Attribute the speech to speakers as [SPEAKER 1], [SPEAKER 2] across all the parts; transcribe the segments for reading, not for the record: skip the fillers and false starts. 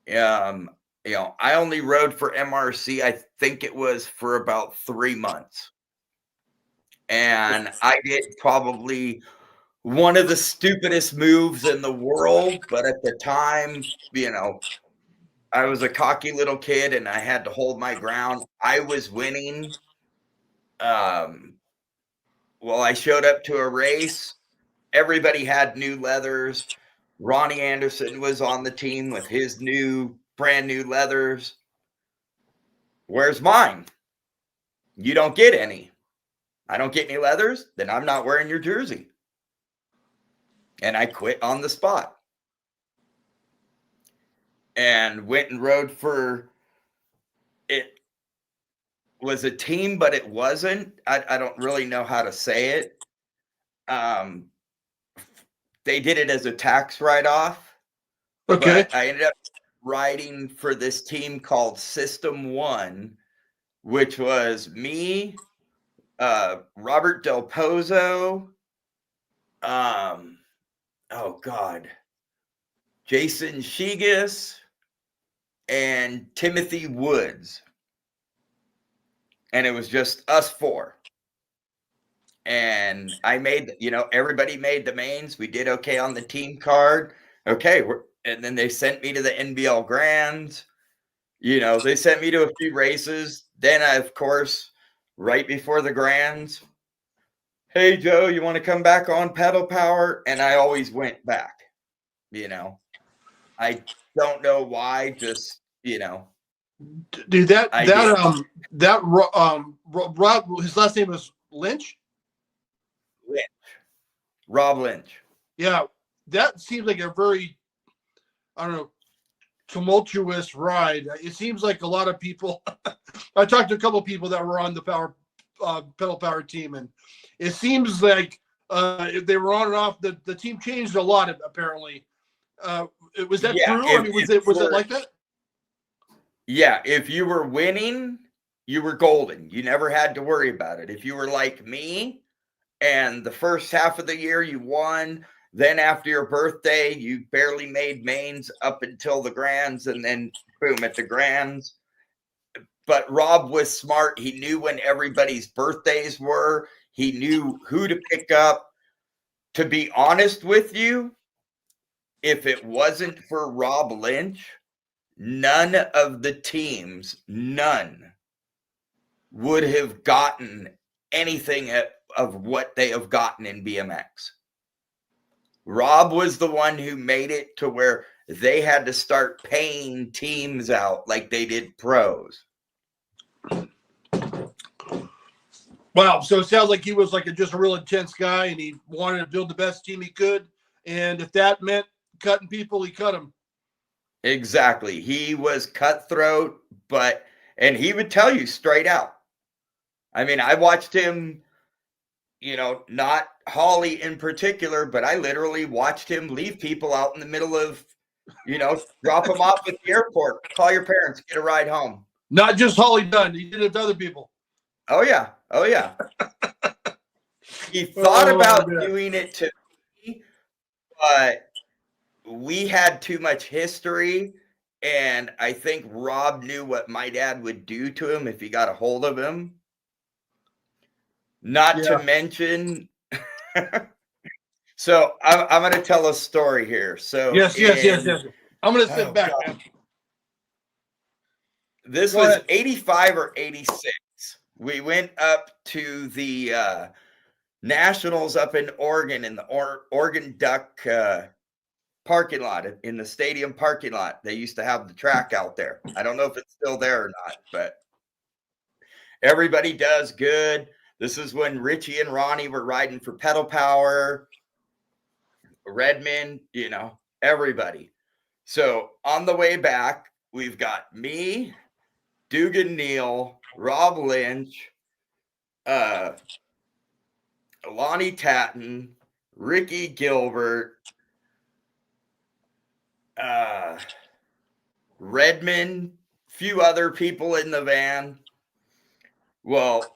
[SPEAKER 1] I only rode for MRC. I think it was for about 3 months. And I did probably one of the stupidest moves in the world. But at the time, I was a cocky little kid and I had to hold my ground. I was winning. I showed up to a race. Everybody had new leathers. Ronnie Anderson was on the team with his brand new leathers. Where's mine? You don't get any. I don't get any leathers, then I'm not wearing your jersey. And I quit on the spot. And went and rode for it. Was a team, but it wasn't. I don't really know how to say it. They did it as a tax write-off.
[SPEAKER 2] Okay.
[SPEAKER 1] But I ended up riding for this team called System 1, which was me, Robert Del Pozo, Jason Shigas, and Timothy Woods. And it was just us 4. And I made, everybody made the mains. We did okay on the team card. Okay. And then they sent me to the NBL Grands. They sent me to a few races. Then I, of course, right before the Grands, hey, Joe, you want to come back on Peddle Power? And I always went back, I don't know why, just,
[SPEAKER 2] Dude, Rob, his last name was Lynch?
[SPEAKER 1] Rob Lynch.
[SPEAKER 2] Yeah, that seems like a very, tumultuous ride. It seems like a lot of people, I talked to a couple of people that were on the Peddle Power team, and it seems like if they were on and off, the team changed a lot, apparently. Was that true? Was it like that?
[SPEAKER 1] Yeah, if you were winning, you were golden. You never had to worry about it. If you were like me, and the first half of the year you won, then after your birthday, you barely made mains up until the Grands, and then boom, at the Grands. But Rob was smart. He knew when everybody's birthdays were. He knew who to pick up. To be honest with you, if it wasn't for Rob Lynch, none of the teams, would have gotten anything of what they have gotten in BMX. Rob was the one who made it to where they had to start paying teams out like they did pros.
[SPEAKER 2] Wow. So it sounds like he was like just a real intense guy, and he wanted to build the best team he could. And if that meant cutting people, he cut them.
[SPEAKER 1] Exactly. He was cutthroat, and he would tell you straight out. I mean, I watched him, not Holly in particular, but I literally watched him leave people out in the middle of, drop them off at the airport, call your parents, get a ride home.
[SPEAKER 2] Not just Holly Dunn. He did it to other people.
[SPEAKER 1] Oh, yeah. He thought about doing it to me, but we had too much history, and I think Rob knew what my dad would do to him if he got a hold of him. Not to mention, so I'm going to tell a story here. So
[SPEAKER 2] yes. I'm going to sit back, man.
[SPEAKER 1] This was 85 or 86. We went up to the Nationals up in Oregon, in the Oregon Duck parking lot, in the stadium parking lot. They used to have the track out there. I don't know if it's still there or not, but everybody does good. This is when Richie and Ronnie were riding for Peddle Power, Redman, everybody. So on the way back, we've got me, Dugan Neal, Rob Lynch, Lonnie Tatton, Ricky Gilbert, Redman, few other people in the van. Well,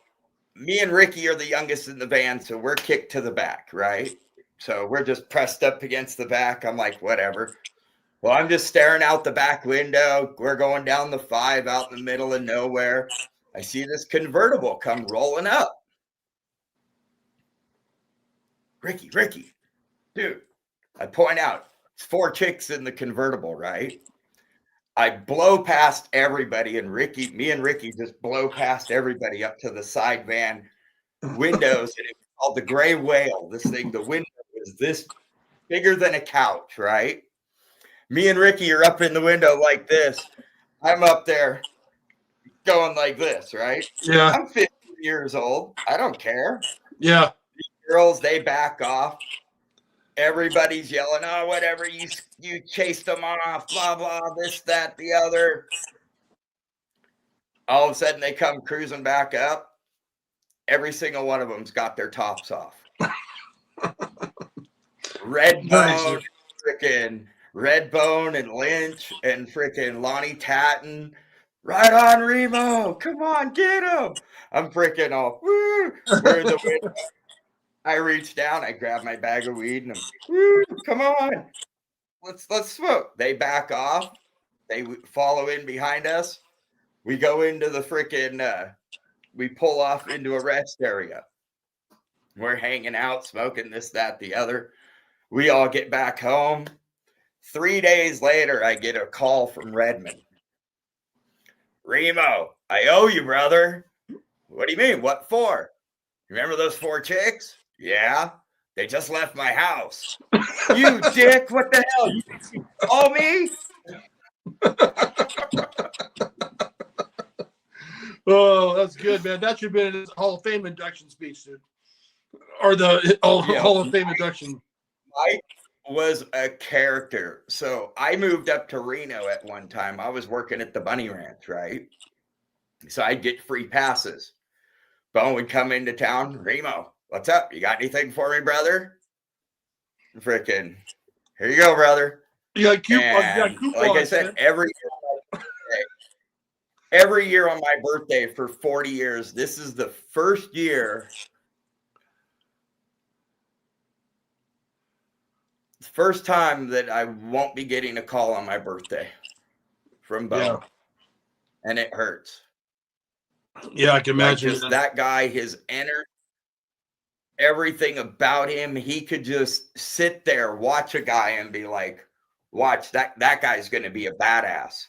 [SPEAKER 1] me and Ricky are the youngest in the van, so we're kicked to the back, right? So we're just pressed up against the back. I'm like, whatever. Well, I'm just staring out the back window. We're going down the 5 out in the middle of nowhere. I see this convertible come rolling up. Ricky, dude. I point out, it's 4 chicks in the convertible, right? I blow past everybody, and me and Ricky just blow past everybody up to the side van windows, and it's called the Gray Whale. This thing, the window is this bigger than a couch, right? Me and Ricky are up in the window like this. I'm up there going like this, right?
[SPEAKER 2] Yeah.
[SPEAKER 1] I'm 50 years old. I don't care.
[SPEAKER 2] Yeah.
[SPEAKER 1] These girls, they back off. Everybody's yelling, oh, whatever, you chased them off, blah, blah, this, that, the other. All of a sudden, they come cruising back up. Every single one of them's got their tops off. Redman, freaking Redbone and Lynch and freaking Lonnie Tatton. Right on, Remo. Come on, get him. I'm freaking all, woo. We're in the window. I reach down, I grab my bag of weed, and I'm, woo, come on. Let's smoke. They back off. They follow in behind us. We go into the freaking, we pull off into a rest area. We're hanging out, smoking this, that, the other. We all get back home. 3 days later, I get a call from Redman. Remo, I owe you, brother. What do you mean? What for? Remember those 4 chicks? Yeah. They just left my house. You dick, what the hell? You owe me?
[SPEAKER 2] Oh, that's good, man. That should have been his Hall of Fame induction speech, dude. Or the Hall of Fame induction.
[SPEAKER 1] Mike was a character. So I moved up to Reno at one time. I was working at the Bunny Ranch, right? So I'd get free passes. Bone would come into town. Remo, what's up? You got anything for me, brother? Freaking, here you go, brother.
[SPEAKER 2] You got coupons,
[SPEAKER 1] like I said, every year on my birthday for 40 years, this is the first year. It's the first time that I won't be getting a call on my birthday from Bone. Yeah. And it hurts.
[SPEAKER 2] Yeah, I can imagine.
[SPEAKER 1] Just that guy, his energy, everything about him, he could just sit there, watch a guy and be like, watch, that guy's going to be a badass.